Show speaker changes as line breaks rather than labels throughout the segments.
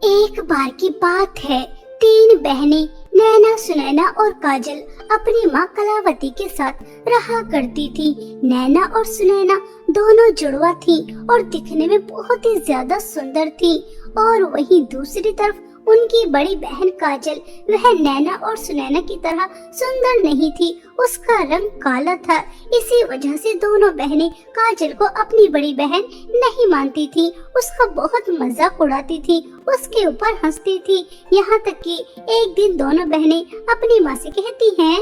एक बार की बात है, तीन बहनें नैना, सुनैना और काजल अपनी माँ कलावती के साथ रहा करती थी। नैना और सुनैना दोनों जुड़वा थी और दिखने में बहुत ही ज्यादा सुंदर थी। और वहीं दूसरी तरफ उनकी बड़ी बहन काजल, वह नैना और सुनैना की तरह सुंदर नहीं थी, उसका रंग काला था। इसी वजह से दोनों बहनें काजल को अपनी बड़ी बहन नहीं मानती थी, उसका बहुत मजाक उड़ाती थी, उसके ऊपर हंसती थी। यहाँ तक कि एक दिन दोनों बहनें अपनी माँ से कहती हैं,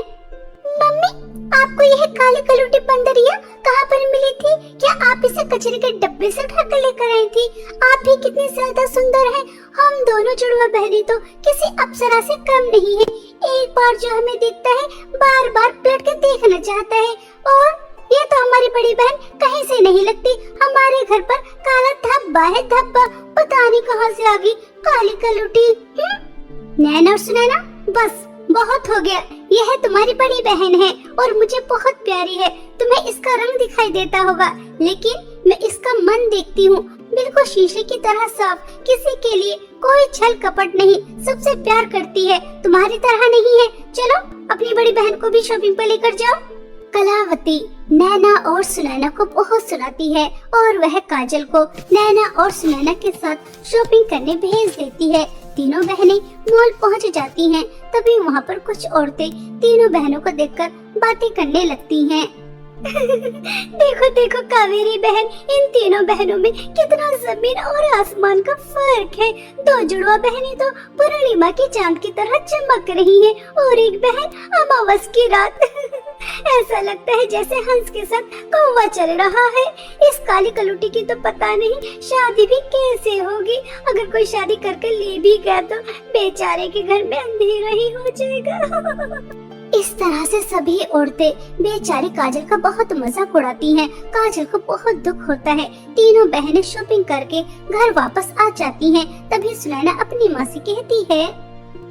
मम्मी, आपको यह काली कलूटी बंदरिया कहाँ पर मिली थी? क्या आप इसे कचरे के डब्बे से उठाकर लेकर आई थी? आप भी कितनी ज्यादा सुंदर हैं। हम दोनों जुड़वा बहनें तो किसी अप्सरा से कम नहीं है। एक बार जो हमें देखता है, बार बार पलट कर देखना चाहता है। और ये तो हमारी बड़ी बहन कहीं से नहीं लगती। हमारे घर पर काला धब्बा है, धब्बा। पता नहीं कहाँ से आ गई काली कलूटी। नैना और सुनैना, बस बहुत हो गया। यह तुम्हारी बड़ी बहन है और मुझे बहुत प्यारी है। तुम्हें इसका रंग दिखाई देता होगा, लेकिन मैं इसका मन देखती हूँ, बिल्कुल शीशे की तरह साफ। किसी के लिए कोई छल कपट नहीं, सबसे प्यार करती है, तुम्हारी तरह नहीं है। चलो अपनी बड़ी बहन को भी शॉपिंग पर लेकर जाओ। कलावती नैना और सुनैना को बहुत सुनाती है और वह काजल को नैना और सुनैना के साथ शॉपिंग करने भेज देती है। तीनों बहनें मॉल पहुंच जाती हैं। तभी वहां पर कुछ औरतें तीनों बहनों को देखकर बातें करने लगती हैं। देखो देखो कावेरी बहन, इन तीनों बहनों में कितना जमीन और आसमान का फर्क है। दो जुड़वा बहनें तो पूर्णिमा की चांद की तरह चमक रही हैं और एक बहन अमावस की रात। ऐसा लगता है जैसे हंस के साथ कौवा चल रहा है। इस काली कलूटी की तो पता नहीं शादी भी कैसे होगी। अगर कोई शादी करके ले भी गया तो बेचारे के घर में अंधेरा ही हो जाएगा। इस तरह से सभी औरतें बेचारी काजल का बहुत मजाक उड़ाती हैं। काजल को बहुत दुख होता है। तीनों बहनें शॉपिंग करके घर वापस आ जाती हैं। तभी सुनैना अपनी माँ से कहती है,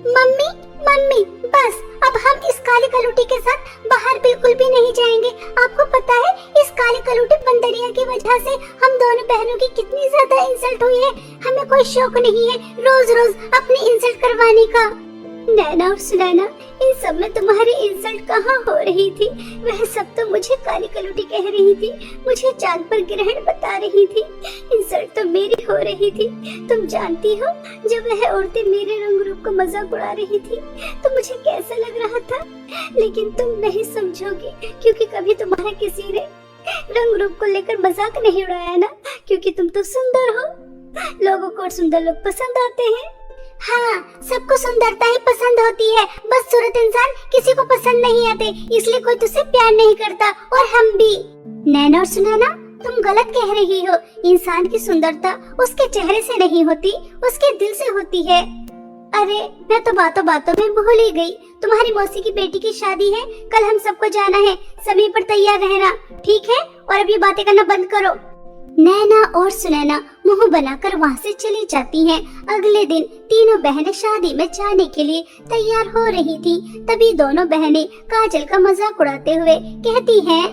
मम्मी मम्मी, बस अब हम इस काली कलूटी के साथ बाहर बिल्कुल भी नहीं जाएंगे। आपको पता है इस काली कलूटी बंदरिया की वजह से हम दोनों बहनों की कितनी ज्यादा इंसल्ट हुई है। हमें कोई शौक नहीं है रोज रोज अपनी इंसल्ट करवाने का। नैना और सुनैना, इन सब में तुम्हारी इंसल्ट कहाँ हो रही थी? वह सब तो मुझे काली कलूटी कह रही थी, मुझे चांद पर ग्रहण बता रही थी। इंसल्ट तो मेरी हो रही थी। तुम जानती हो, जब वह औरतें मेरे रंग रूप का मजाक उड़ा रही थी तो मुझे कैसा लग रहा था। लेकिन तुम नहीं समझोगी, क्योंकि कभी तुम्हारा किसी ने रंग रूप को लेकर मजाक नहीं उड़ाया ना, क्योंकि तुम तो सुंदर हो। लोगों को सुंदर लोग पसंद आते हैं। हाँ, सबको सुंदरता ही पसंद होती है, बदसूरत इंसान किसी को पसंद नहीं आते, इसलिए कोई तुझसे प्यार नहीं करता। और हम भी। नैना और सुनैना, तुम गलत कह रही हो। इंसान की सुंदरता उसके चेहरे से नहीं होती, उसके दिल से होती है। अरे मैं तो बातों बातों में भूल ही गई। तुम्हारी मौसी की बेटी की शादी है, कल हम सबको जाना है। समय पर तैयार रहना, ठीक है? और अब ये बातें करना बंद करो। नैना और सुनैना मुंह बनाकर वहाँ से चली जाती हैं। अगले दिन तीनों बहनें शादी में जाने के लिए तैयार हो रही थी। तभी दोनों बहनें काजल का मजाक उड़ाते हुए कहती हैं,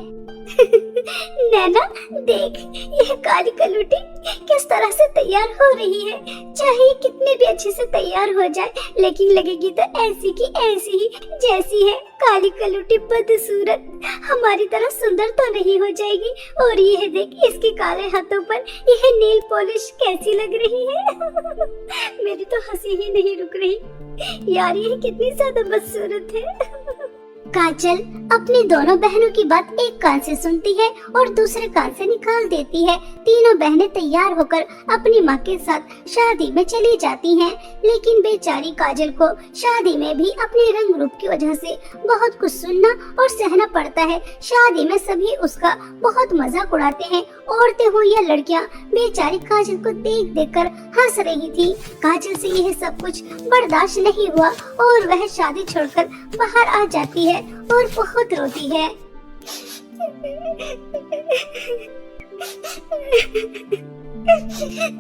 नैना देख, यह काली कलूटी किस तरह से तैयार हो रही है। चाहे कितने भी अच्छे से तैयार हो जाए, लेकिन लगेगी तो ऐसी की ऐसी ही जैसी है। काली कलूटी बदसूरत, हमारी तरह सुंदर तो नहीं हो जाएगी। और यह देख, इसके काले हाथों पर यह नेल पॉलिश कैसी लग रही है। मेरी तो हंसी ही नहीं रुक रही। यार यह कितनी ज्यादा बदसूरत है। काजल अपनी दोनों बहनों की बात एक कान से सुनती है और दूसरे कान से निकाल देती है। तीनों बहनें तैयार होकर अपनी माँ के साथ शादी में चली जाती हैं। लेकिन बेचारी काजल को शादी में भी अपने रंग रूप की वजह से बहुत कुछ सुनना और सहना पड़ता है। शादी में सभी उसका बहुत मजाक उड़ाते हैं। औरतें हो या लड़कियाँ, बेचारी काजल को देख देख कर हंस रही थी। काजल से यह सब कुछ बर्दाश्त नहीं हुआ और वह शादी छोड़कर बाहर आ जाती है और बहुत रोती है।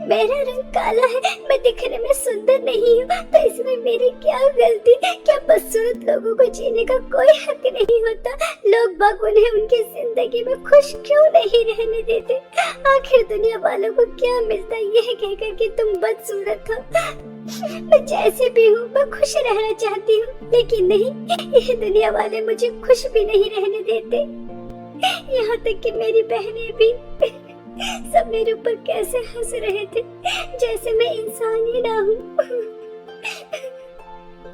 मेरा रंग काला है, मैं दिखने में सुंदर नहीं हूँ, तो इसमें मेरी क्या गलती? क्या बदसूरत लोगों को जीने का कोई हक नहीं होता? लोग बाग उन्हें उनकी जिंदगी में खुश क्यों नहीं रहने देते? आखिर दुनिया वालों को क्या मिलता है यह कहकर कि तुम बदसूरत हो? मैं जैसे भी हूँ मैं खुश रहना चाहती हूँ, लेकिन नहीं, ये दुनिया वाले मुझे खुश भी नहीं रहने देते। यहाँ तक कि मेरी बहनें भी सब मेरे ऊपर कैसे हंस रहे थे, जैसे मैं इंसान ही ना हूँ।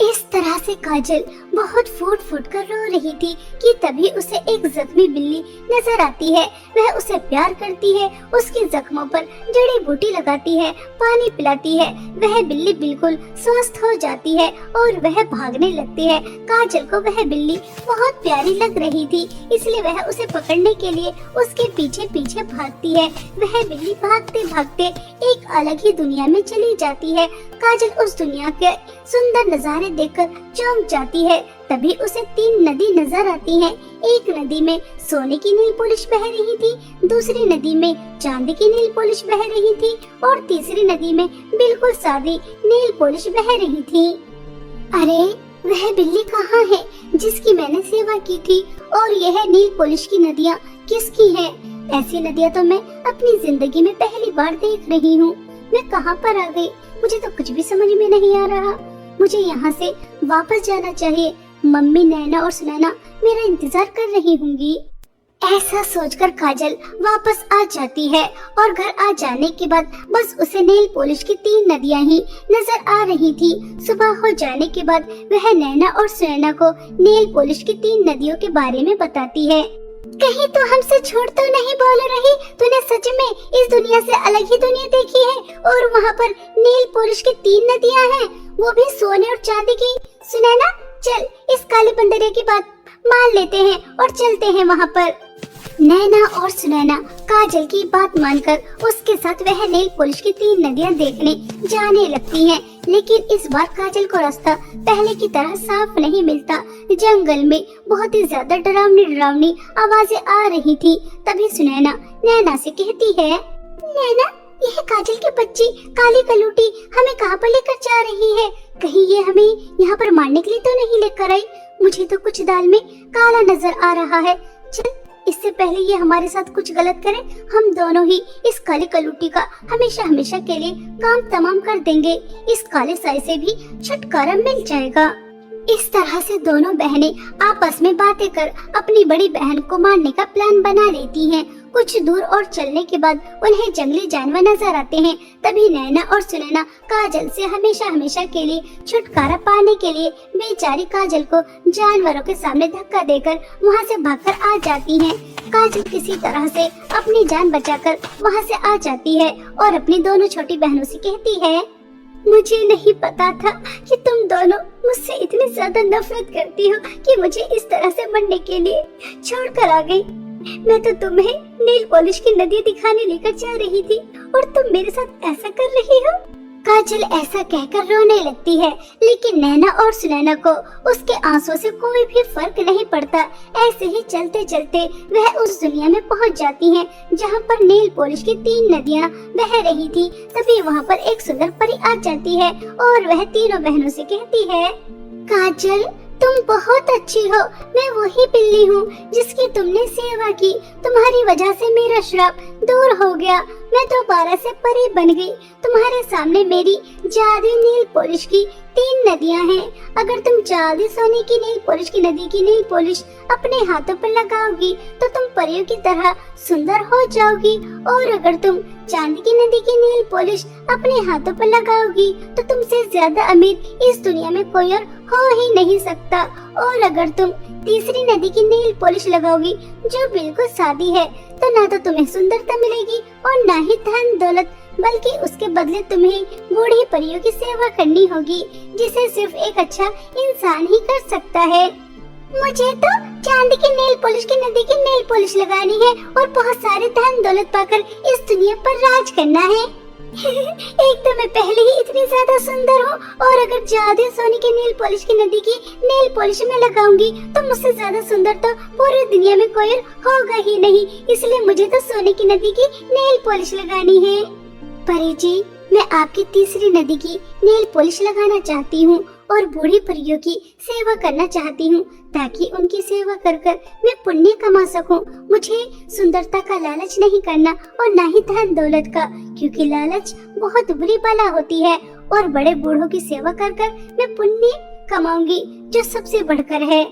इस तरह से काजल बहुत फूट फूट कर रो रही थी कि तभी उसे एक जख्मी बिल्ली नजर आती है। वह उसे प्यार करती है, उसके जख्मों पर जड़ी बूटी लगाती है, पानी पिलाती है। वह बिल्ली बिल्कुल स्वस्थ हो जाती है और वह भागने लगती है। काजल को वह बिल्ली बहुत प्यारी लग रही थी, इसलिए वह उसे पकड़ने के लिए उसके पीछे पीछे भागती है। वह बिल्ली भागते भागते एक अलग ही दुनिया में चली जाती है। काजल उस दुनिया के सुंदर नजारे देखकर चौंक जाती है। तभी उसे 3 नदी नजर आती हैं। एक नदी में सोने की नील पॉलिश बह रही थी, दूसरी नदी में चांदी की नील पॉलिश बह रही थी और तीसरी नदी में बिल्कुल सादी नील पॉलिश बह रही थी। अरे वह बिल्ली कहाँ है जिसकी मैंने सेवा की थी, और यह नील पॉलिश की नदियाँ किसकी हैं? ऐसी नदियाँ तो मैं अपनी जिंदगी में पहली बार देख रही हूँ। मैं कहाँ पर आ गई? मुझे तो कुछ भी समझ में नहीं आ रहा। मुझे यहाँ से वापस जाना चाहिए। मम्मी, नैना और सुनैना मेरा इंतजार कर रही होंगी। ऐसा सोचकर काजल वापस आ जाती है और घर आ जाने के बाद बस उसे नेल पॉलिश की 3 नदियां ही नजर आ रही थी। सुबह हो जाने के बाद वह नैना और सुनैना को नेल पॉलिश की 3 नदियों के बारे में बताती है। कहीं तो हमसे झूठ तो नहीं बोल रही? तूने सच में इस दुनिया से अलग ही दुनिया देखी है और वहाँ पर नेल पॉलिश की 3 नदियाँ हैं, वो भी सोने और चांदी की। सुनैना, चल इस काले बंदरिया की बात मान लेते हैं और चलते हैं वहाँ पर। नैना और सुनैना काजल की बात मानकर उसके साथ वह नेल पॉलिश की 3 नदियाँ देखने जाने लगती हैं। लेकिन इस बार काजल को रास्ता पहले की तरह साफ नहीं मिलता। जंगल में बहुत ही ज्यादा डरावनी आवाजें आ रही थी। तभी सुनैना नैना से कहती है, नैना, यह काजल की बच्ची काली कलूटी हमें कहाँ पर लेकर जा रही है? कहीं ये हमें यहाँ पर मारने के लिए तो नहीं लेकर आई? मुझे तो कुछ दाल में काला नजर आ रहा है। चल, इससे पहले ये हमारे साथ कुछ गलत करे, हम दोनों ही इस काले कलूटी का हमेशा हमेशा के लिए काम तमाम कर देंगे। इस काले साए से भी छुटकारा मिल जाएगा। इस तरह से दोनों बहनें आपस में बातें कर अपनी बड़ी बहन को मारने का प्लान बना लेती हैं। कुछ दूर और चलने के बाद उन्हें जंगली जानवर नजर आते हैं। तभी नैना और सुनैना काजल से हमेशा हमेशा के लिए छुटकारा पाने के लिए बेचारी काजल को जानवरों के सामने धक्का देकर वहां से भागकर आ जाती हैं। काजल किसी तरह से अपनी जान बचाकर वहां से आ जाती है और अपनी दोनों छोटी बहनों से कहती है, मुझे नहीं पता था कि तुम दोनों मुझसे इतनी ज्यादा नफरत करती हो कि मुझे इस तरह से मरने के लिए छोड़कर आ गई। मैं तो तुम्हें नेल पॉलिश की नदी दिखाने लेकर जा रही थी और तुम मेरे साथ ऐसा कर रही हो। काजल ऐसा कहकर रोने लगती है, लेकिन नैना और सुनैना को उसके आंसुओं से कोई भी फर्क नहीं पड़ता। ऐसे ही चलते चलते वह उस दुनिया में पहुंच जाती हैं जहां पर नेल पॉलिश की 3 नदियां बह रही थी। तभी वहां पर एक सुंदर परी आ जाती है और वह तीनों बहनों से कहती है, काजल, तुम बहुत अच्छी हो। मैं वही बिल्ली हूँ जिसकी तुमने सेवा की। तुम्हारी वजह से मेरा श्राप दूर हो गया। मैं दोबारा से परी बन गई। तुम्हारे सामने मेरी जादुई नील पॉलिश की 3 नदियाँ हैं। अगर तुम जादुई सोने की नील पॉलिश की नदी की नील पॉलिश अपने हाथों पर लगाओगी तो तुम परियों की तरह सुंदर हो जाओगी, और अगर तुम चांदी की नदी की नील पॉलिश अपने हाथों पर लगाओगी तो तुमसे ज्यादा अमीर इस दुनिया में कोई और हो ही नहीं सकता। और अगर तुम तीसरी नदी की नील पॉलिश लगाओगी जो बिल्कुल सादी है, तो ना तो तुम्हें सुंदरता मिलेगी और ना ही धन दौलत, बल्कि उसके बदले तुम्हें बूढ़ी परियों की सेवा करनी होगी, जिसे सिर्फ एक अच्छा इंसान ही कर सकता है। मुझे तो चांदी की नेल पॉलिश की नदी की नेल पॉलिश लगानी है और बहुत सारे धन दौलत पाकर इस दुनिया पर राज करना है। एक तो मैं पहले ही इतनी ज्यादा सुंदर हूँ, और अगर जादू सोने की नेल पॉलिश की नदी की नेल पॉलिश में लगाऊंगी तो मुझसे ज्यादा सुंदर तो पूरी दुनिया में कोई होगा ही नहीं। इसलिए मुझे तो सोने की नदी की नेल पॉलिश लगानी है। परी जी, मैं आपकी तीसरी नदी की नेल पॉलिश लगाना चाहती हूँ और बूढ़ी परियों की सेवा करना चाहती हूँ, ताकि उनकी सेवा कर कर मैं पुण्य कमा सकूं। मुझे सुंदरता का लालच नहीं करना और ना ही धन दौलत का, क्योंकि लालच बहुत बुरी बला होती है और बड़े बूढ़ों की सेवा कर कर मैं पुण्य कमाऊंगी, जो सबसे बढ़कर है।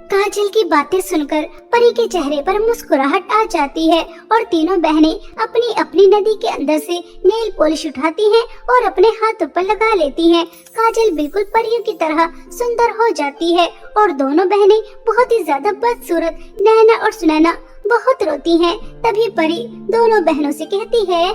काजल की बातें सुनकर परी के चेहरे पर मुस्कुराहट आ जाती है और तीनों बहनें अपनी अपनी नदी के अंदर से नेल पॉलिश उठाती हैं और अपने हाथों पर लगा लेती हैं। काजल बिल्कुल परियों की तरह सुंदर हो जाती है और दोनों बहनें बहुत ही ज्यादा बदसूरत नैना और सुनैना बहुत रोती हैं। तभी परी दोनों बहनों से कहती है,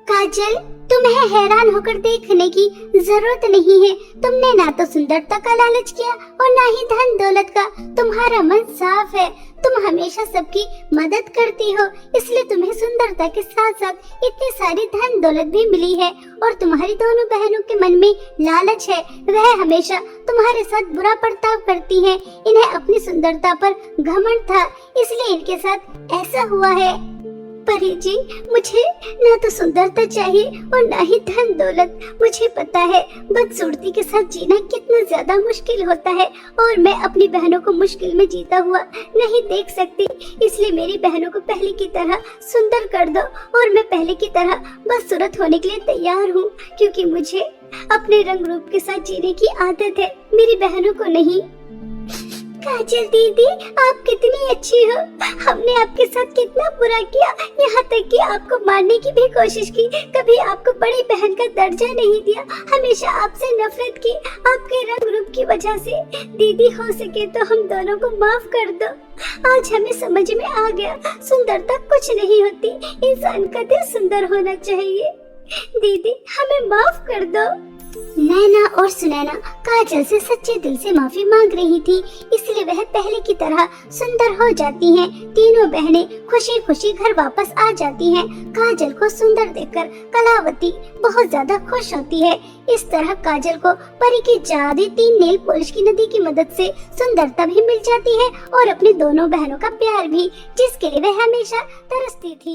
काजल, तुम्हें हैरान होकर देखने की जरूरत नहीं है। तुमने ना तो सुंदरता का लालच किया और ना ही धन दौलत का। तुम्हारा मन साफ है, तुम हमेशा सबकी मदद करती हो, इसलिए तुम्हें सुंदरता के साथ साथ इतनी सारी धन दौलत भी मिली है। और तुम्हारी दोनों बहनों के मन में लालच है, वह हमेशा तुम्हारे साथ बुरा बर्ताव करती हैं। इन्हें अपनी सुंदरता पर घमंड था, इसलिए इनके साथ ऐसा हुआ है। परी जी, मुझे ना तो सुंदरता चाहिए और ना ही धन दौलत। मुझे पता है बदसूरती के साथ जीना कितना ज्यादा मुश्किल होता है और मैं अपनी बहनों को मुश्किल में जीता हुआ नहीं देख सकती, इसलिए मेरी बहनों को पहले की तरह सुंदर कर दो और मैं पहले की तरह बदसूरत होने के लिए तैयार हूँ, क्योंकि मुझे अपने रंग रूप के साथ जीने की आदत है, मेरी बहनों को नहीं। काजल दीदी, आप कितनी अच्छी हो। हमने आपके साथ कितना बुरा किया, यहाँ तक कि आपको मारने की भी कोशिश की, कभी आपको बड़ी बहन का दर्जा नहीं दिया, हमेशा आपसे नफरत की आपके रंग रूप की वजह से। दीदी, हो सके तो हम दोनों को माफ कर दो। आज हमें समझ में आ गया, सुंदरता कुछ नहीं होती, इंसान का दिल सुंदर होना चाहिए। दीदी, हमें माफ कर दो। नैना और सुनैना काजल से सच्चे दिल से माफी मांग रही थी, इसलिए वह पहले की तरह सुंदर हो जाती हैं। तीनों बहनें खुशी खुशी घर वापस आ जाती हैं। काजल को सुंदर देखकर कलावती बहुत ज्यादा खुश होती है। इस तरह काजल को परी की जादुई 3 नेल पॉलिश की नदी की मदद से सुंदरता भी मिल जाती है और अपनी दोनों बहनों का प्यार भी, जिसके लिए वह हमेशा तरसती थी।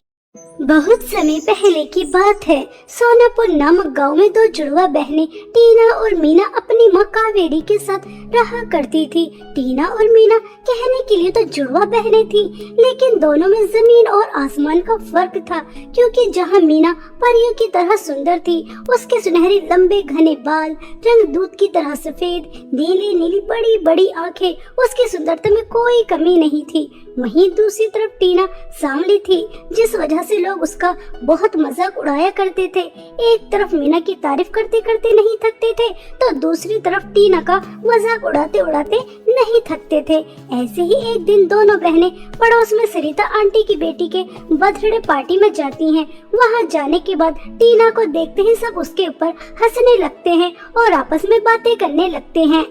बहुत समय पहले की बात है। सोनापुर नामक गांव में 2 जुड़वा बहनें टीना और मीना अपनी माँ कावेरी के साथ रहा करती थी। टीना और मीना कहने के लिए तो जुड़वा बहनें थी, लेकिन दोनों में जमीन और आसमान का फर्क था, क्योंकि जहाँ मीना परियों की तरह सुंदर थी, उसके सुनहरे लंबे घने बाल, रंग दूध की तरह सफेद, नीली नीली बड़ी बड़ी आंखें, उसकी सुंदरता में कोई कमी नहीं थी। वहीं दूसरी तरफ टीना सांवली थी, जिस वजह से लोग उसका बहुत मजाक उड़ाया करते थे। एक तरफ मीना की तारीफ करते करते नहीं थकते थे, तो दूसरी तरफ टीना का मजाक उड़ाते उड़ाते नहीं थकते थे। ऐसे ही एक दिन दोनों बहनें पड़ोस में सरिता आंटी की बेटी के बर्थडे पार्टी में जाती हैं। वहां जाने के बाद टीना को देखते ही सब उसके ऊपर हंसने लगते हैं और आपस में बातें करने लगते हैं।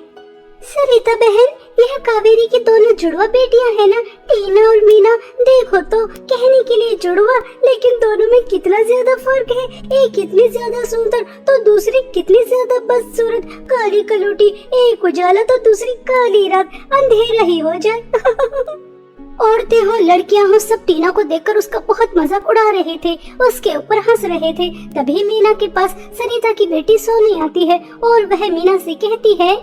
सरिता बहन, यह कावेरी की दोनों जुड़वा बेटियां हैं ना, टीना और मीना। देखो तो, कहने के लिए जुड़वा, लेकिन दोनों में कितना ज्यादा फर्क है। एक इतनी ज्यादा सुंदर तो दूसरी कितनी ज्यादा बदसूरत, काली कलूटी, एक उजाला तो दूसरी काली रात, अंधेरा ही हो जाए। औरतें हो लड़कियां हो, सब टीना को देखकर उसका बहुत मजाक उड़ा रहे थे, उसके ऊपर हंस रहे थे। तभी मीना के पास सरिता की बेटी सोनी आती है और वह मीना से कहती है,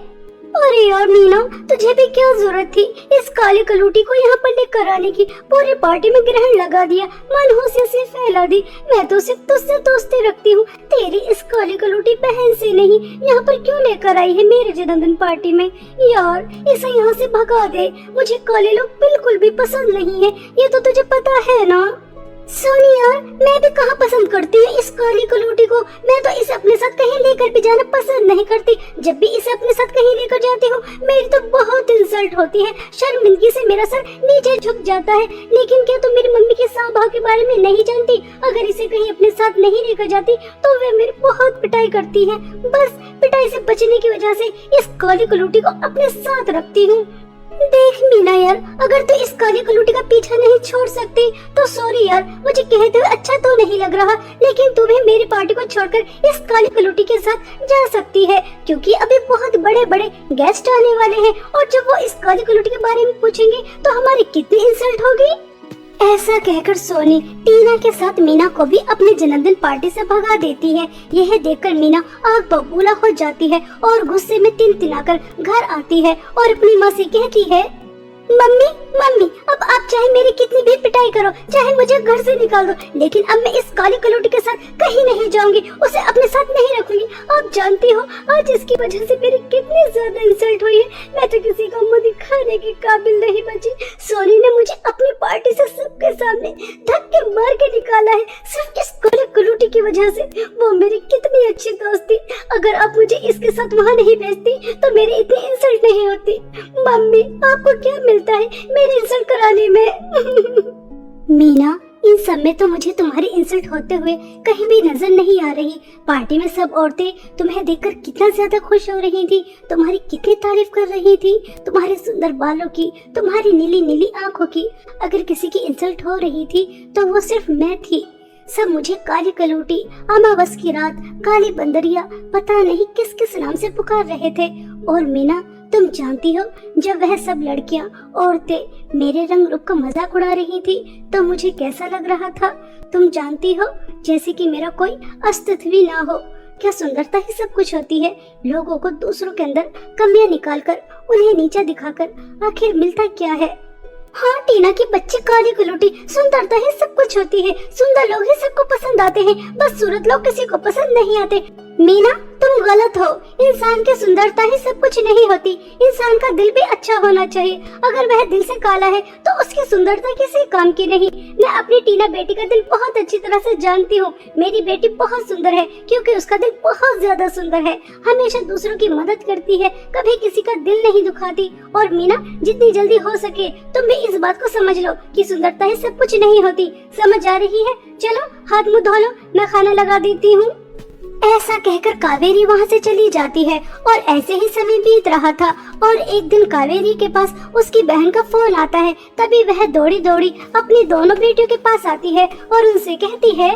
अरे यार मीना, तुझे भी क्या जरूरत थी इस काली कलूटी को यहाँ पर लेकर आने की। पूरी पार्टी में ग्रहण लगा दिया, मनहूसियत से फैला दी। मैं तो सिर्फ तुझसे दोस्ती रखती हूँ, तेरी इस काली कलूटी बहन से नहीं। यहाँ पर क्यों लेकर आई है मेरे जन्मदिन पार्टी में? यार, इसे यहाँ से भगा दे, मुझे काले लोग बिल्कुल भी पसंद नहीं है, ये तो तुझे पता है ना। सोनी यार, मैं भी कहाँ पसंद करती हूँ इस काली कलूटी को। मैं तो इसे अपने साथ कहीं लेकर भी जाना पसंद नहीं करती। जब भी इसे अपने साथ कहीं लेकर जाती हूँ, मेरी तो बहुत इंसल्ट होती है, शर्मिंदगी से मेरा सर नीचे झुक जाता है। लेकिन क्या तुम मेरी मम्मी के स्वभाव के बारे में नहीं जानती? अगर इसे कहीं अपने साथ नहीं लेकर जाती तो वे मेरी बहुत पिटाई करती है। बस पिटाई से बचने की वजह से इस काली कलूटी को अपने साथ रखती हूँ। देख मीना यार, अगर तू इस काली कलूटी का पीछा नहीं छोड़ सकती तो सॉरी यार, मुझे कहते हुए अच्छा तो नहीं लग रहा, लेकिन तुम्हें मेरी पार्टी को छोड़कर इस काली कलूटी के साथ जा सकती है, क्योंकि अभी बहुत बड़े बड़े गेस्ट आने वाले हैं और जब वो इस काली कलूटी के बारे में पूछेंगे तो हमारी कितनी इंसल्ट होगी। ऐसा कहकर सोनी टीना के साथ मीना को भी अपने जन्मदिन पार्टी से भगा देती है। यह देखकर मीना आग बबूला हो जाती है और गुस्से में तिनतिनाकर घर आती है और अपनी माँ से कहती है, मम्मी मम्मी, अब आप चाहे मेरी कितनी भी पिटाई करो, चाहे मुझे घर से निकाल दो, लेकिन अब मैं इस काली कलौटी के साथ कहीं नहीं जाऊंगी, उसे अपने साथ नहीं रखूंगी। आप जानती हो आज इसकी वजह से मेरी कितनी ज्यादा इंसल्ट हुई है। मैं तो किसी को मुंह दिखाने के काबिल नहीं बची। सोनी ने मुझे अपनी पार्टी से सबके सामने धक्के मार के निकाला है, सिर्फ इस काली कलौटी की वजह से। वो मेरी कितनी अच्छी दोस्त थी, अगर आप मुझे इसके साथ वहाँ नहीं भेजती तो मेरी इतनी इंसल्ट नहीं होती। मम्मी, आपको क्या मिलता है मेरी इंसल्ट कराने में? मीना, इन सब में तो मुझे तुम्हारी इंसल्ट होते हुए कहीं भी नजर नहीं आ रही। पार्टी में सब औरतें तुम्हें देखकर कितना ज्यादा खुश हो रही थी, तुम्हारी कितनी तारीफ कर रही थी, तुम्हारे सुंदर बालों की, तुम्हारी नीली नीली आंखों की। अगर किसी की इंसल्ट हो रही थी तो वो सिर्फ मैं थी। सब मुझे काली कलौटी, अमावस की रात, काली बंदरिया, पता नहीं किस किस नाम से पुकार रहे थे। और मीना, तुम जानती हो, जब वह सब लड़कियां, औरतें मेरे रंग रूप का मजाक उड़ा रही थी तो मुझे कैसा लग रहा था? तुम जानती हो, जैसे कि मेरा कोई अस्तित्व ही ना हो। क्या सुंदरता ही सब कुछ होती है? लोगों को दूसरों के अंदर कमियां निकालकर, उन्हें नीचा दिखाकर आखिर मिलता क्या है? हाँ टीना की बच्ची काली कलौटी, सुंदरता ही सब कुछ होती है। सुंदर लोग ही सबको पसंद आते हैं, बस सूरत लोग किसी को पसंद नहीं आते। मीना, तुम गलत हो। इंसान की सुंदरता ही सब कुछ नहीं होती, इंसान का दिल भी अच्छा होना चाहिए। अगर वह दिल से काला है तो उसकी सुंदरता किसी काम की नहीं। मैं अपनी टीना बेटी का दिल बहुत अच्छी तरह से जानती हूँ। मेरी बेटी बहुत सुंदर है क्योंकि उसका दिल बहुत ज्यादा सुंदर है। हमेशा दूसरों की मदद करती है, कभी किसी का दिल नहीं दुखाती। और मीना, जितनी जल्दी हो सके तुम भी इस बात को समझ लो कि सुंदरता ही सब कुछ नहीं होती। समझ आ रही है? चलो हाथ मुंह धो लो, मैं खाना लगा देती हूँ। ऐसा कहकर कावेरी वहाँ से चली जाती है और ऐसे ही समय बीत रहा था। और एक दिन कावेरी के पास उसकी बहन का फोन आता है। तभी वह दौड़ी दौड़ी अपनी दोनों बेटियों के पास आती है और उनसे कहती है,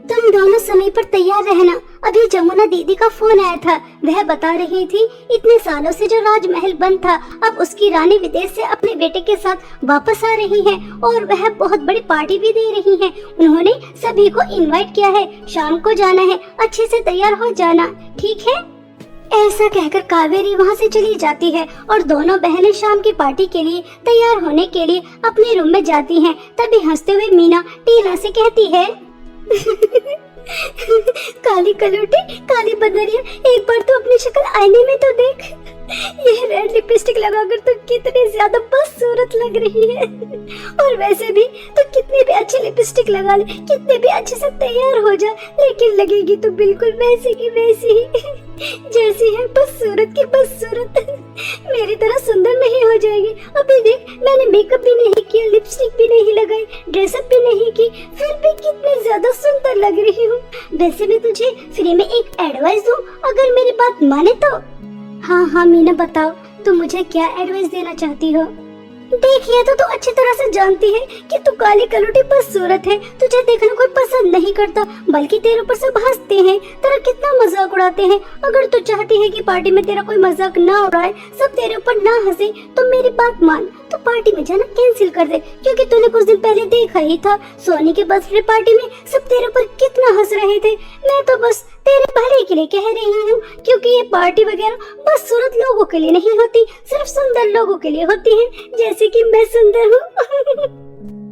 तुम दोनों समय पर तैयार रहना। अभी जमुना दीदी का फोन आया था, वह बता रही थी इतने सालों से जो राजमहल बंद था, अब उसकी रानी विदेश से अपने बेटे के साथ वापस आ रही है और वह बहुत बड़ी पार्टी भी दे रही है। उन्होंने सभी को इनवाइट किया है, शाम को जाना है, अच्छे से तैयार हो जाना, ठीक है? ऐसा कहकर कावेरी वहाँ से चली जाती है और दोनों बहनें शाम की पार्टी के लिए तैयार होने के लिए अपने रूम में जाती हैं। तभी हंसते हुए मीना टीना से कहती है, काली कलौटी, काली बंदरिया, एक बार तो अपनी शक्ल आईने में तो देख। यह रेड लिपस्टिक लगाकर तो कितनी ज्यादा बदसूरत लग रही है। और वैसे भी तो कितनी भी अच्छी लिपस्टिक लगा ले, कितने भी अच्छे से तैयार हो जा, लेकिन लगेगी तो बिल्कुल वैसी की वैसी ही जैसी है, बदसूरत की बदसूरत। मेरी तरह सुंदर नहीं हो जाएगी। अभी देख, मैंने मेकअप भी नहीं किया, लिपस्टिक भी नहीं लगाई, ड्रेसअप भी नहीं की, फिर भी कितनी ज्यादा सुंदर लग रही हूँ। वैसे मैं तुझे फ्री में एक एडवाइस दूं, अगर मेरी बात माने तो। हाँ हाँ मीना, बताओ तुम मुझे क्या एडवाइस देना चाहती हो? देखिए, तो तू अच्छी तरह से जानती है कि तू काली कलौटी बदसूरत है। तुझे देखना कोई पसंद नहीं करता, बल्कि तेरे ऊपर सब हंसते हैं, तेरा कितना मजाक उड़ाते हैं। अगर तू चाहती है कि पार्टी में तेरा कोई मजाक ना उड़ाए, सब तेरे ऊपर ना हंसे, तो मेरी बात मान, तो पार्टी में जाना कैंसिल कर दे। क्योंकि तूने कुछ दिन पहले देखा ही था, सोनी के बर्थडे पार्टी में सब तेरे ऊपर कितना हंस रहे थे। मैं तो बस तेरे भले के लिए कह रही हूँ, क्योंकि ये पार्टी वगैरह बदसूरत लोगों के लिए नहीं होती, सिर्फ सुंदर लोगों के लिए होती है, जैसे कि मैं सुंदर हूँ।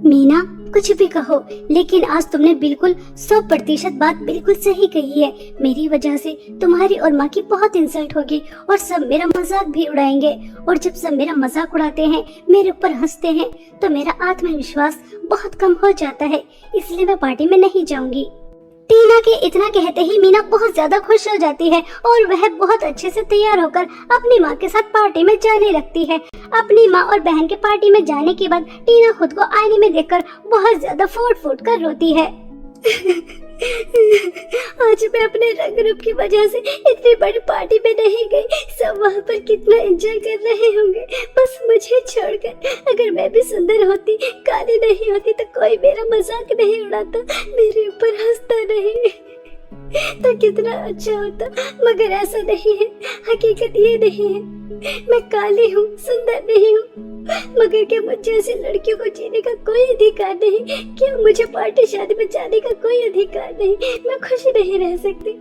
मीना, कुछ भी कहो, लेकिन आज तुमने बिल्कुल 100% बात बिल्कुल सही कही है। मेरी वजह से तुम्हारी और माँ की बहुत इंसल्ट होगी और सब मेरा मजाक भी उड़ाएंगे। और जब सब मेरा मजाक उड़ाते हैं, मेरे ऊपर हंसते हैं, तो मेरा आत्मविश्वास बहुत कम हो जाता है। इसलिए मैं पार्टी में नहीं जाऊंगी। टीना के इतना कहते ही मीना बहुत ज्यादा खुश हो जाती है और वह बहुत अच्छे से तैयार होकर अपनी माँ के साथ पार्टी में जाने लगती है। अपनी माँ और बहन के पार्टी में जाने के बाद टीना खुद को आईने में देखकर बहुत ज्यादा फूट फूट कर रोती है। आज मैं अपने रंग रूप की वजह से इतनी बड़ी पार्टी में नहीं गई। सब वहाँ पर कितना एंजॉय कर रहे होंगे, बस मुझे छोड़कर। अगर मैं भी सुंदर होती, काली नहीं होती, तो कोई मेरा मजाक नहीं उड़ाता, मेरे ऊपर हंसता नहीं, तो कितना अच्छा होता। मगर ऐसा नहीं है, हकीकत ये नहीं है। मैं काली हूँ, सुंदर नहीं हूँ, मगर क्या मुझे ऐसी लड़कियों को जीने का कोई अधिकार नहीं? क्या मुझे पार्टी शादी में जाने का कोई अधिकार नहीं? मैं खुश नहीं रह सकती।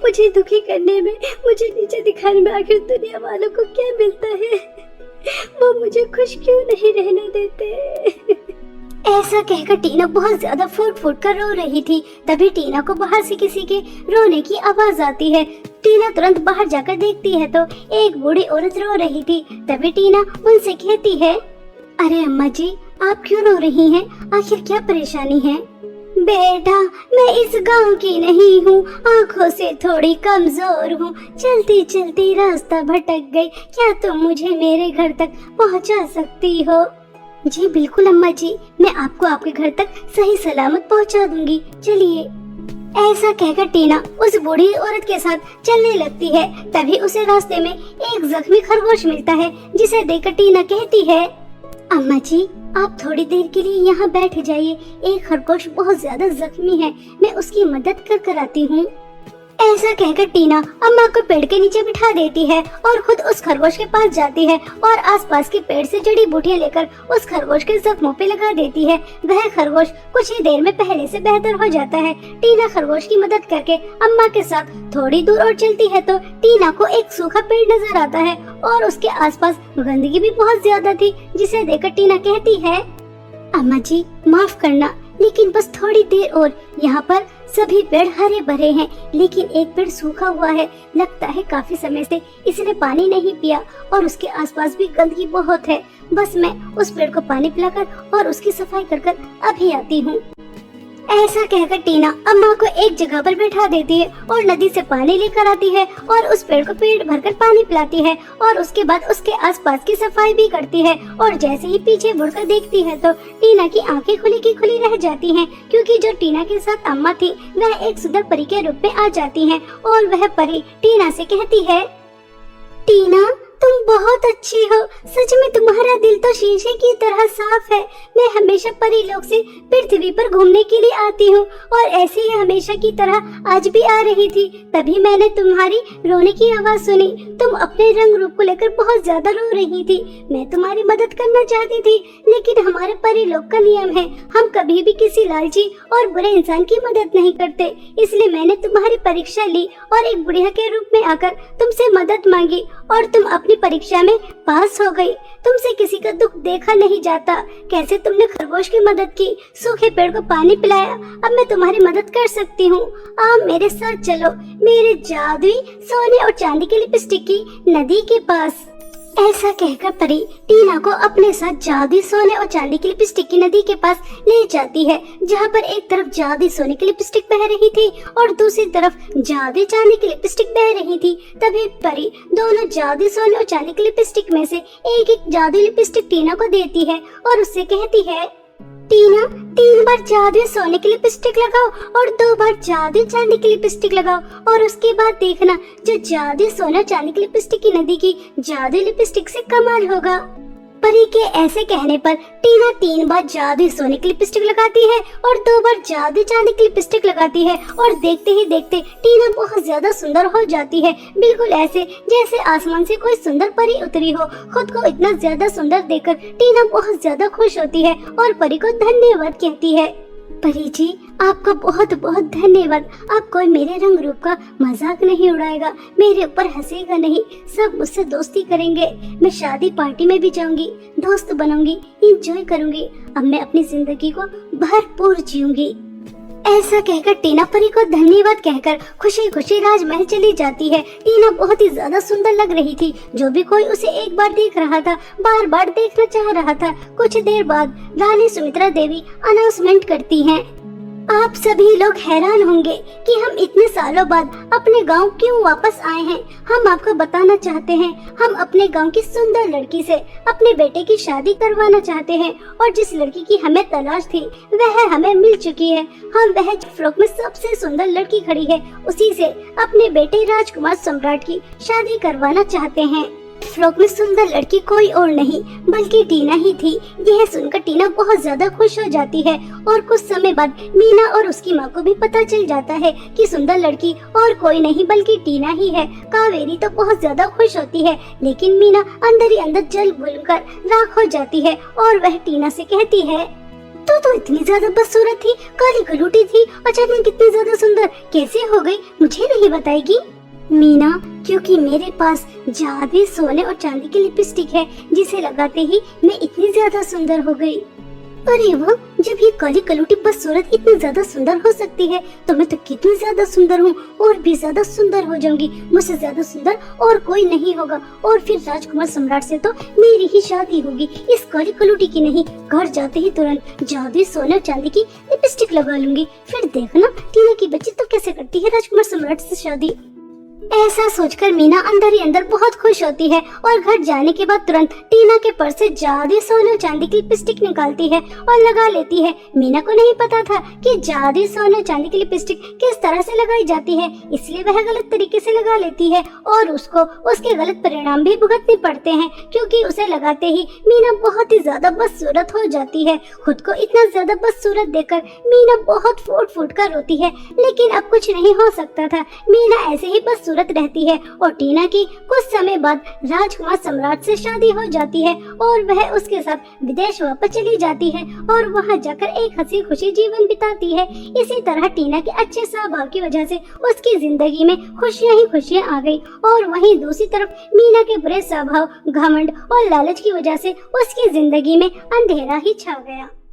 मुझे दुखी करने में, मुझे नीचे दिखाने में आखिर दुनिया वालों को क्या मिलता है? वो मुझे खुश क्यों नहीं रहने देते। ऐसा कहकर टीना बहुत ज्यादा फूट फूट कर रो रही थी। तभी टीना को बाहर से किसी के रोने की आवाज आती है। टीना तुरंत बाहर जाकर देखती है तो एक बूढ़ी औरत रो रही थी। तभी टीना उनसे कहती है, अरे अम्मा जी, आप क्यों रो रही हैं? आखिर क्या परेशानी है? बेटा, मैं इस गांव की नहीं हूँ, आँखों से थोड़ी कमजोर हूँ, चलती चलती रास्ता भटक गई। क्या तुम मुझे मेरे घर तक पहुँचा सकती हो? जी बिल्कुल अम्मा जी, मैं आपको आपके घर तक सही सलामत पहुँचा दूंगी। चलिए। ऐसा कहकर टीना उस बूढ़ी औरत के साथ चलने लगती है। तभी उसे रास्ते में एक जख्मी खरगोश मिलता है, जिसे देखकर टीना कहती है, अम्मा जी, आप थोड़ी देर के लिए यहाँ बैठ जाइए। एक खरगोश बहुत ज्यादा जख्मी है, मैं उसकी मदद कर आती हूँ। ऐसा कहकर टीना अम्मा को पेड़ के नीचे बिठा देती है और खुद उस खरगोश के पास जाती है और आसपास के पेड़ से जड़ी बूटियां लेकर उस खरगोश के जख्मों पे लगा देती है। वह खरगोश कुछ ही देर में पहले से बेहतर हो जाता है। टीना खरगोश की मदद करके अम्मा के साथ थोड़ी दूर और चलती है तो टीना को एक सूखा पेड़ नजर आता है और उसके आसपास गंदगी भी बहुत ज्यादा थी, जिसे देखकर टीना कहती है, अम्मा जी माफ करना, लेकिन बस थोड़ी देर और। यहाँ पर सभी पेड़ हरे भरे हैं, लेकिन एक पेड़ सूखा हुआ है। लगता है काफी समय से इसने पानी नहीं पिया और उसके आसपास भी गंदगी बहुत है। बस मैं उस पेड़ को पानी पिलाकर और उसकी सफाई कर अभी आती हूँ। ऐसा कहकर टीना अम्मा को एक जगह पर बैठा देती है और नदी से पानी लेकर आती है और उस पेड़ को पेट भरकर पानी पिलाती है और उसके बाद उसके आसपास की सफाई भी करती है। और जैसे ही पीछे मुड़कर देखती है तो टीना की आंखें खुली की खुली रह जाती हैं, क्योंकि जो टीना के साथ अम्मा थी वह एक सुंदर परी के रूप में आ जाती है और वह परी टीना से कहती है, टीना तुम बहुत अच्छी हो, सच में तुम्हारा दिल तो शीशे की तरह साफ है। मैं हमेशा परी लोक से पृथ्वी पर घूमने के लिए आती हूँ और ऐसे ही हमेशा की तरह आज भी आ रही थी। तभी मैंने तुम्हारी रोने की आवाज सुनी। तुम अपने रंग रूप को लेकर बहुत ज्यादा रो रही थी। मैं तुम्हारी मदद करना चाहती थी, लेकिन हमारे परी लोक का नियम है, हम कभी भी किसी लालची और बुरे इंसान की मदद नहीं करते। इसलिए मैंने तुम्हारी परीक्षा ली और एक बुढ़िया के रूप में आकर तुमसे मदद मांगी और तुम अपनी परीक्षा में पास हो गई। तुमसे किसी का दुख देखा नहीं जाता। कैसे तुमने खरगोश की मदद की, सूखे पेड़ को पानी पिलाया। अब मैं तुम्हारी मदद कर सकती हूँ। आप मेरे साथ चलो, मेरे जादुई सोने और चांदी की लिपस्टिक की नदी के पास। ऐसा कहकर परी टीना को अपने साथ जादुई सोने और चांदी की लिपस्टिक की नदी के पास ले जाती है, जहाँ पर एक तरफ जादुई सोने की लिपस्टिक बह रही थी और दूसरी तरफ जादुई चांदी की लिपस्टिक बह रही थी। तभी परी दोनों जादुई सोने और चांदी की लिपस्टिक में से एक एक जादुई लिपस्टिक टीना को देती है और उससे कहती है, टीना 3 बार जादुई सोने की लिपस्टिक लगाओ और 2 बार जादुई चांदी की लिपस्टिक लगाओ और उसके बाद देखना जो जादुई सोना चांदी की लिपस्टिक की नदी की जादुई लिपस्टिक से कमाल होगा। परी के ऐसे कहने पर टीना 3 बार जादुई सोने की लिपस्टिक लगाती है और 2 बार जादुई चांदी की लिपस्टिक लगाती है और देखते ही देखते टीना बहुत ज्यादा सुंदर हो जाती है, बिल्कुल ऐसे जैसे आसमान से कोई सुंदर परी उतरी हो। खुद को इतना ज्यादा सुंदर देखकर टीना बहुत ज्यादा खुश होती है और परी को धन्यवाद कहती है। परी जी, आपका बहुत बहुत धन्यवाद। आप कोई मेरे रंग रूप का मजाक नहीं उड़ाएगा, मेरे ऊपर हंसेगा नहीं, सब मुझसे दोस्ती करेंगे। मैं शादी पार्टी में भी जाऊंगी, दोस्त बनूंगी, एंजॉय करूंगी। अब मैं अपनी जिंदगी को भरपूर जीऊंगी। ऐसा कहकर टीना परी को धन्यवाद कहकर खुशी खुशी राजमहल चली जाती है। टीना बहुत ही ज्यादा सुंदर लग रही थी। जो भी कोई उसे एक बार देख रहा था बार बार देखना चाह रहा था। कुछ देर बाद रानी सुमित्रा देवी अनाउंसमेंट करती हैं, आप सभी लोग हैरान होंगे कि हम इतने सालों बाद अपने गांव क्यों वापस आए हैं। हम आपको बताना चाहते हैं, हम अपने गांव की सुंदर लड़की से अपने बेटे की शादी करवाना चाहते हैं और जिस लड़की की हमें तलाश थी वह हमें मिल चुकी है। हम वह फ्रॉक में सबसे सुंदर लड़की खड़ी है उसी से अपने बेटे राजकुमार सम्राट की शादी करवाना चाहते हैं। फ्रॉक में सुंदर लड़की कोई और नहीं बल्कि टीना ही थी। यह सुनकर टीना बहुत ज्यादा खुश हो जाती है और कुछ समय बाद मीना और उसकी माँ को भी पता चल जाता है कि सुंदर लड़की और कोई नहीं बल्कि टीना ही है। कावेरी तो बहुत ज्यादा खुश होती है, लेकिन मीना अंदर ही अंदर जल भूनकर राख हो जाती है और वह टीना से कहती है, तो इतनी ज्यादा बदसूरत थी, काली गलूटी थी, अचानक कितनी ज्यादा सुंदर कैसे हो गई, मुझे नहीं बताएगी? मीना, क्योंकि मेरे पास जादुई सोने और चांदी की लिपस्टिक है जिसे लगाते ही मैं इतनी ज्यादा सुंदर हो गई। अरे वाह, जब ये काली कलूटी बदसूरत इतनी ज्यादा सुंदर हो सकती है तो मैं तो कितनी ज्यादा सुंदर हूँ, और भी ज्यादा सुंदर हो जाऊंगी। मुझसे ज्यादा सुंदर और कोई नहीं होगा, और फिर राजकुमार सम्राट से तो मेरी ही शादी होगी, इस काली कलूटी की नहीं। घर जाते ही तुरंत जादुई सोने और चांदी की लिपस्टिक लगा लूंगी, फिर देखना टीना की बच्ची तो कैसे करती है राजकुमार सम्राट से शादी। ऐसा सोचकर मीना अंदर ही अंदर बहुत खुश होती है और घर जाने के बाद तुरंत टीना के पर्स से जादुई सोने और चांदी की लिपस्टिक निकालती है और लगा लेती है। मीना को नहीं पता था कि जादुई सोने और चांदी की लिपस्टिक किस तरह से लगाई जाती है, इसलिए वह गलत तरीके से लगा लेती है और उसको उसके गलत परिणाम भी भुगतने पड़ते हैं, क्योंकि उसे लगाते ही मीना बहुत ही ज्यादा बदसूरत हो जाती है। खुद को इतना ज्यादा बदसूरत देखकर मीना बहुत फूट फूट कर रोती है, लेकिन अब कुछ नहीं हो सकता था। मीना ऐसे ही बदसूरत रहती है और टीना की कुछ समय बाद राजकुमार सम्राट से शादी हो जाती है और वह उसके साथ विदेश वापस चली जाती है और वहां जाकर एक हंसी खुशी जीवन बिताती है। इसी तरह टीना के अच्छे स्वभाव की वजह से उसकी जिंदगी में खुशियां ही खुशियां आ गई, और वहीं दूसरी तरफ मीना के बुरे स्वभाव, घमंड और लालच की वजह से उसकी जिंदगी में अंधेरा ही छा गया।